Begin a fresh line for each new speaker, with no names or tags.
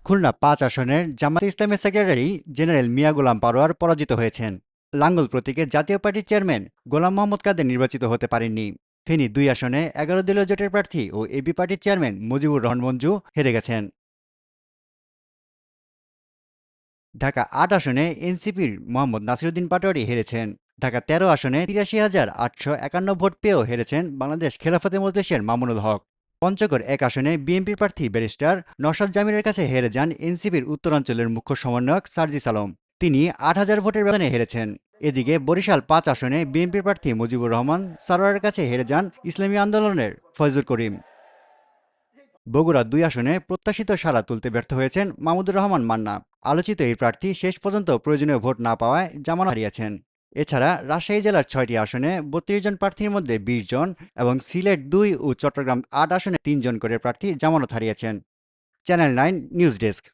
খুলনা ৫ আসনের জামায়াতে ইসলামের secretary general মিয়া গোলাম পারোয়ার পরাজিত হয়েছেন। লাঙ্গল প্রতীকে জাতীয় পার্টির চেয়ারম্যান গোলাম মোহাম্মদ কাদের নির্বাচিত হতে পারেননি। ফেনী ২ আসনে ১১ দলীয় জোটের প্রার্থী ও এবি পার্টির চেয়ারম্যান মুজিবুর রহমান মঞ্জু হেরে গেছেন। ঢাকা ৮ আসনে এনসিপির মোহাম্মদ নাসিরুদ্দিন পাটোয়ারি হেরেছেন। ঢাকা ১৩ আসনে ৮৩,৮৫১ ভোট পেয়েও হেরেছেন বাংলাদেশ খেলাফতে মজলিসের মামুনুল হক। পঞ্চগড় ১ আসনে বিএনপির প্রার্থী ব্যারিস্টার নওশাদ জামিলের কাছে হেরে যান এনসিপির উত্তরাঞ্চলের মুখ্য সমন্বয়ক সার্জিস আলম। তিনি ৮,০০০ ভোটের ব্যবধানে হেরেছেন। এদিকে বরিশাল ৫ আসনে বিএনপির প্রার্থী মুজিবুর রহমান সারোয়ারের কাছে হেরে যান ইসলামী আন্দোলনের ফয়জুল করিম। বগুড়া ২ আসনে প্রত্যাশিত সাড়া তুলতে ব্যর্থ হয়েছেন মাহমুদুর রহমান মান্না। আলোচিত এই প্রার্থী শেষ পর্যন্ত প্রয়োজনীয় ভোট না পাওয়ায় জামানত হারিয়েছেন। এছাড়া রাজশাহী জেলার ৬টি আসনে ৩২ জন প্রার্থীর মধ্যে ২০ জন এবং সিলেট ২ ও চট্টগ্রাম ৮ আসনে ৩ জন করে প্রার্থী জামানত হারিয়েছেন। Channel ৯ news desk.